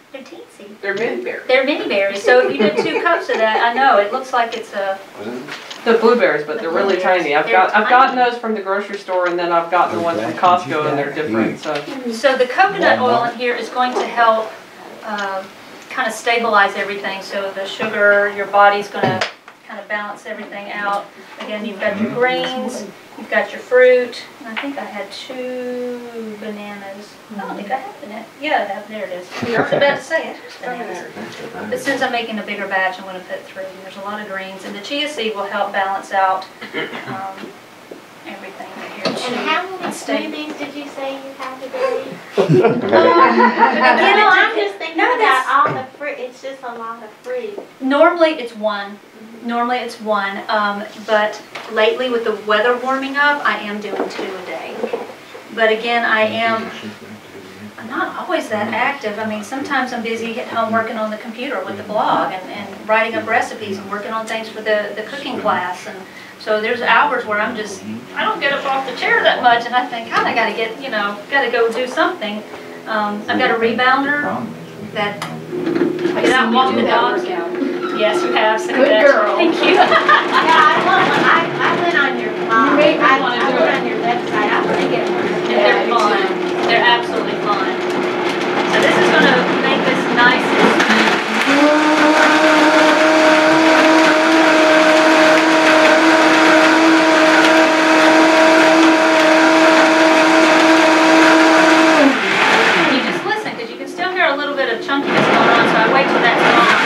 They're mini berries.
They're mini berries. So if you did 2 cups of that, I know it looks like it's a.
The blueberries, but they're really tiny. I've gotten those from the grocery store, and then I've gotten the ones from Costco, and they're different.
So the coconut oil in here is going to help kind of stabilize everything. So the sugar, your body's going to kind of balance everything out. Again, you've got your greens, you've got your fruit, and I think I had 2 bananas. I don't think I have banana. Yeah, there it is. I was about to say it. Bananas. But since I'm making a bigger batch, I'm going to put 3. There's a lot of greens, and the chia seed will help balance out everything right here.
And how many smoothies did you say you had today? I'm just thinking about all the fruit. It's just a lot of fruit.
Normally it's 1. Normally it's 1, but lately with the weather warming up, I am doing 2 a day. But again, I'm not always that active. I mean, sometimes I'm busy at home working on the computer with the blog and writing up recipes and working on things for the cooking class. And so there's hours where I don't get up off the chair that much, and I think, God, I got to got to go do something. I've got a rebounder that I get out and walk the dogs. Yes, you have. So good girl. Thank you.
Yeah, I went on your blog. I went on your website. I think
they're fun. They're absolutely fun. So this is going to make this nice and you just listen, because you can still hear a little bit of chunkiness going on, so I wait till that's gone.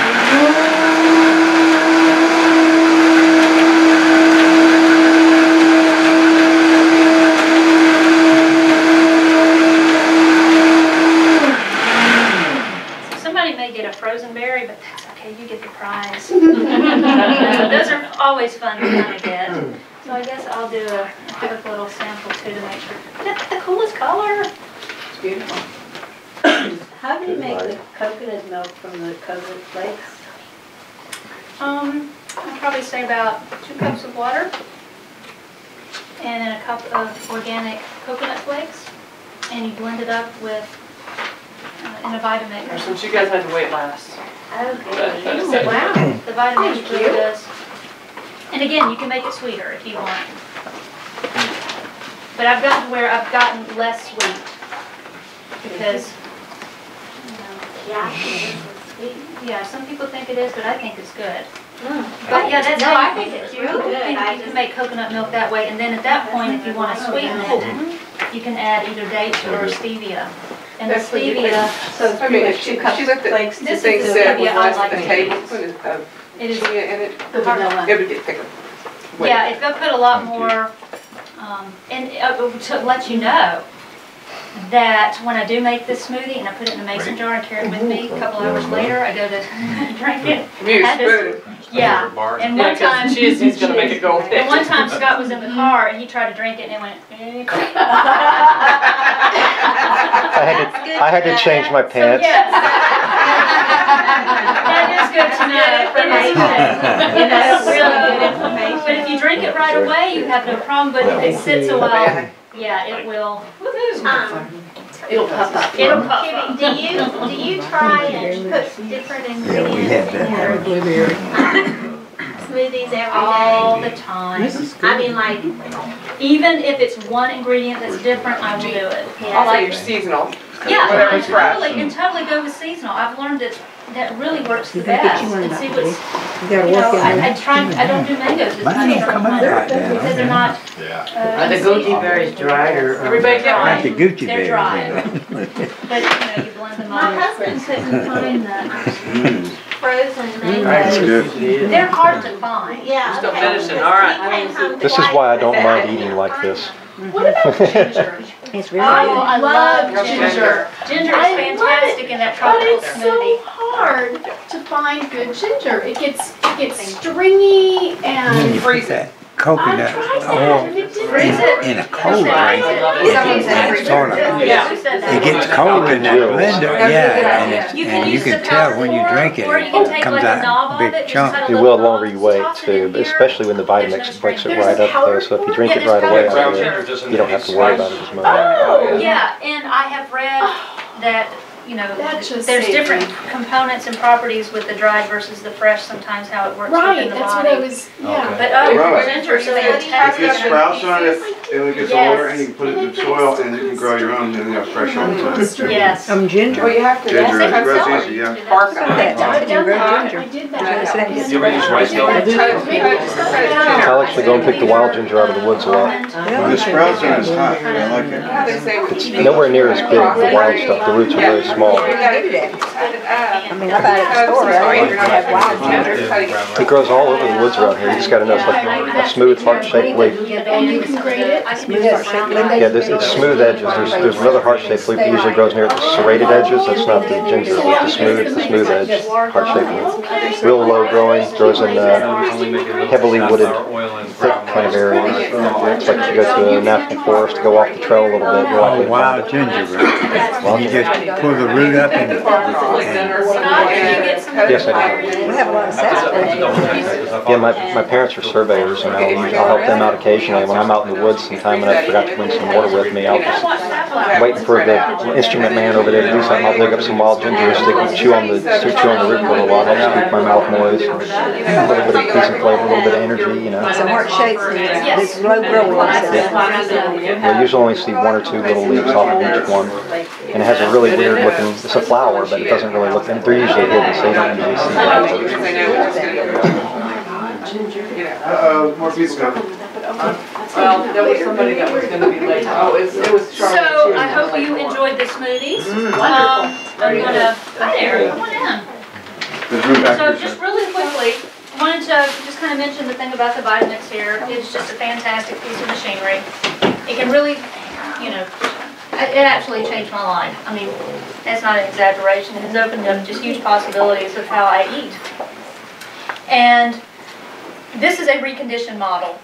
Frozen berry, but that's okay, you get the prize. Those are always fun to kind of get. So I guess I'll do a quick little sample too to make sure. That's the coolest color.
It's beautiful.
How do you make the coconut milk from the coconut flakes?
I'll probably say about 2 cups of water and then a cup of organic coconut flakes, and you blend it up with in a Vitamix.
Since you guys had to wait last.
Okay. Wow. The Vitamix really does. And again, you can make it sweeter if you want. But I've gotten to where I've gotten less sweet because, yeah, some people think it is, but I think it's good. But yeah, that's
I think it's real good.
You can make coconut milk that way, and then at that point, if you want to sweeten it, you can add either dates or stevia. And the stevia,
so I mean, if 2 cups of flakes, this is the stevia I like to use. It is
the vanilla.
It would get thicker.
Yeah, if I put a lot more To let you know that when I do make this smoothie and I put it in a mason jar and carry it with me, a couple hours later I go to drink it. Yeah, and one time
he's gonna make it go.
And one time Scott was in the car and he tried to drink it and it went.
I had to change my pants.
So, yes. That is good to know. Really good information. But if you drink it right away, you have no problem. But if it sits a while, yeah, it will.
It'll pop up.
It'll pop
Kibby,
up.
do you try and put different ingredients in your smoothies every day?
All the time.
I mean, like,
even if it's one ingredient that's different, I will do it.
Also, you're seasonal.
Yeah,
Whatever's fresh.
and totally go with seasonal. I've learned that really works the best. And see what's, I don't do mangoes as much because they're not.
Are the Goji Berries dried or?
Everybody get
Like the
one.
Gucci
They're
Berries.
dry. But you blend them
my
all.
husband couldn't find the frozen
That's
mangoes.
good.
They're hard to find.
Yeah.
Just a
okay.
medicine, all right.
He came home
This is
twice.
why I don't mind eating like this.
What about ginger?
It's
Oh,
really
I love
Ginger.
ginger. Ginger is
I love
fantastic in that
But
tropical
it's
smoothie.
so hard to find good ginger. It gets stringy and
Freeze that coconut
I tried that
oil
and it didn't
Freeze it.
in a cold drink.
Freeze
It's sort of,
Yeah.
it gets cold in that blender, yeah, and you can tell when you drink it,
Or you can
it
take
comes
like a
out
knob
in
of
big
it, just
chunks.
cut a
You
little
will the longer you
knob,
wait
toss it
too,
in here.
especially when the Vitamix breaks it right up though. So if you drink it right away, you don't have to worry about it as much.
Yeah, and I have read that,
That just
there's
saved
different
me.
components and properties with the dried versus the fresh, sometimes how it works
Right,
within the
that's
body.
what I was, yeah.
But
Right.
ginger is
If
fantastic.
it sprouts on it, and it gets older, and you can put it in soil, and you can grow your own, and they're fresh all the time.
Yes.
ginger.
Well, you have to.
Ginger,
Yes,
it grows
celery.
easy, yeah.
Bark on it.
I did
Grow
that.
ginger.
I did
I was gonna say,
that.
You ever use rice gum?
I'll actually go and pick the wild ginger out of the woods a lot.
When the sprouts on it's hot, I like it.
How they say.
It's nowhere near as big, the wild stuff. The roots are very small.
I mean, I buy it at the store, I don't have wild ginger.
It grows all over the woods around here. You just gotta know it's like a smooth, heart-shaped leaf.
And you can grate it.
Yeah, it's smooth edges. There's another heart-shaped leaf that usually grows near the serrated edges. That's not the ginger, but the smooth edge, heart-shaped leaf. Real low growing, grows in heavily wooded, thick kind of areas. It's like if you go to a national forest, go off the trail a little bit, you're likely to find
Wild
it.
ginger root. You just pull the root up and
Yes, I do.
We have a lot of sarsaparilla.
Yeah, my parents are surveyors, and I'll help them out occasionally. When I'm out in the woods sometime and I forgot to bring some water with me, I'll just waiting for the instrument man over there to do something. I'll dig up some wild ginger, chew on the root for a little while, helps keep my mouth moist. A little bit of decent flavor, a little bit of energy,
Some heart shapes, this low growing ones.
I usually only see one or two little leaves off of each one, and it has a really weird looking. It's a flower, but it doesn't really look. And they're usually hidden, so you don't usually see them.
More people coming.
Well, there was somebody that was gonna be late. Oh, it was Charlotte.
So I hope you enjoyed the smoothies. I'm gonna, hi there, come on in. So just really quickly, wanted to just kind of mention the thing about the Vitamix here. It's just a fantastic piece of machinery. It can really, it actually changed my life. I mean, that's not an exaggeration. It has opened up just huge possibilities of how I eat. And this is a reconditioned model.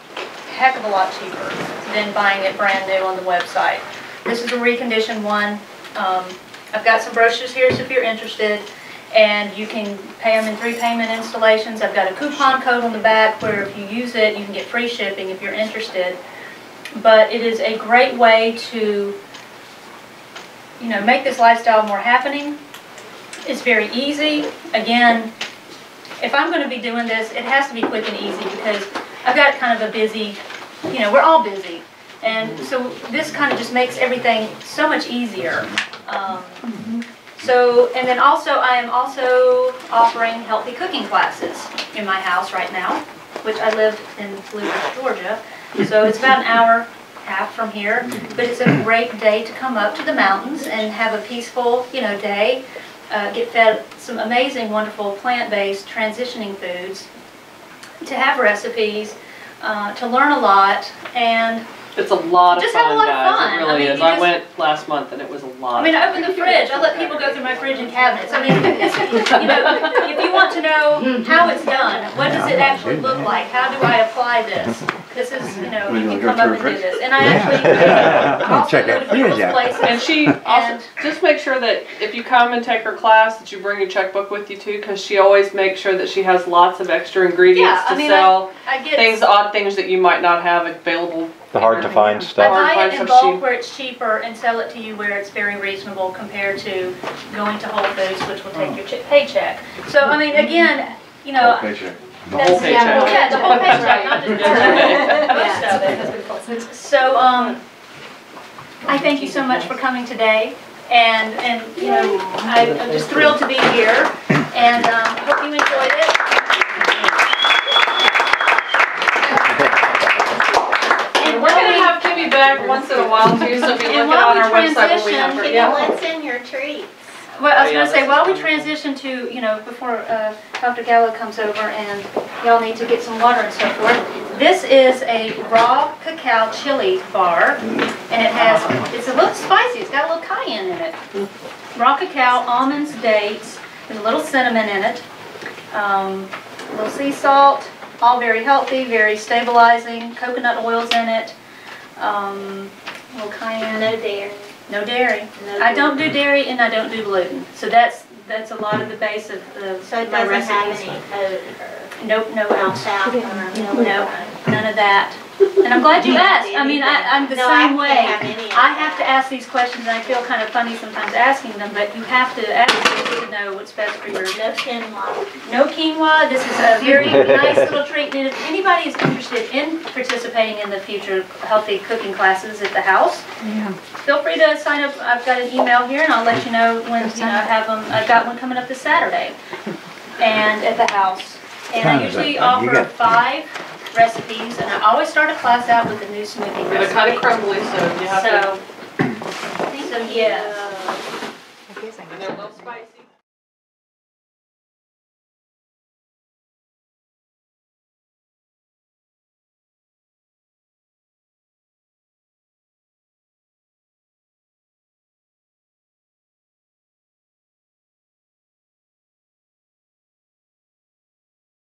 Heck of a lot cheaper than buying it brand new on the website. This is a reconditioned one. I've got some brochures here, so if you're interested, and you can pay them in 3 payment installations. I've got a coupon code on the back where if you use it, you can get free shipping if you're interested. But it is a great way to, make this lifestyle more happening. It's very easy. Again, if I'm going to be doing this, it has to be quick and easy because I've got kind of a busy, we're all busy. And so this kind of just makes everything so much easier. And then also, I am also offering healthy cooking classes in my house right now, which I live in Bluegrass, Georgia. So it's about an hour and a half from here, but it's a great day to come up to the mountains and have a peaceful, day. Get fed some amazing, wonderful plant-based transitioning foods, to have recipes, to learn a lot, and
It's a lot of
Just
fun,
have a lot of
guys.
fun.
It really
I mean,
is.
you
I
just-
went last month and it was a lot.
I mean, I open the fridge. I let people go through my fridge and cabinets. I mean, you know, if you want to know how it's done, what does it actually look like? How do I apply this? This is, you know, you can come up and do this. And I actually also
Check
go
that
to people's
fridge out.
places.
And she also, just make sure that if you come and take her class, that you bring your checkbook with you too, because she always makes sure that she has lots of extra ingredients
Yeah, I
to
mean,
sell.
I get
Things, odd things that you might not have available.
The hard to find
I
stuff.
buy it in
Hard to find
bulk
stuff.
where it's cheaper and sell it to you where it's very reasonable compared to going to Whole Foods, which will take your paycheck. So, I mean, again, you know.
Paycheck.
The whole paycheck.
Yeah, the whole paycheck, not just most of it. So, I thank you so much for coming today. And you know, I'm just thrilled to be here. And hope you enjoyed it.
And we're going to have Kibby back once in a while too, so if you look
And
it
while
on
we
our website when we have her.
Kitty,
Yeah.
what's in your treats?
Well, I was
Oh, yeah,
going to say,
that's
while we
fine.
transition to, you know, before Dr. Gallo comes over and y'all need to get some water and so forth, this is a raw cacao chili bar, and it has, it's a little spicy, it's got a little cayenne in it. Raw cacao, almonds, dates, there's a little cinnamon in it, a little sea salt, all very healthy, very stabilizing, coconut oils in it, a little cayenne.
No dairy.
No dairy.
No
I don't do dairy and I don't do gluten. So that's a lot of the base of
So it
my
doesn't have
recipes.
any oat or
Nope, no oats.
alfalfa or
No, none of that. And I'm glad you asked. I mean, I'm the
No, I
same
can't
way.
have any of
I have
that.
to ask these questions and I feel kind of funny sometimes asking them, but you have to ask to know what's best for your...
no quinoa.
No quinoa. This is a very nice little treat. And if anybody is interested in participating in the future healthy cooking classes at the house, feel free to sign up. I've got an email here, and I'll let you know when I have them. I've got one coming up this Saturday, and at the house. And I usually offer 5 recipes, and I always start a class out with a new smoothie
They're
recipe.
kind of crumbly, so you have to.
So yeah.
And they're a little spicy.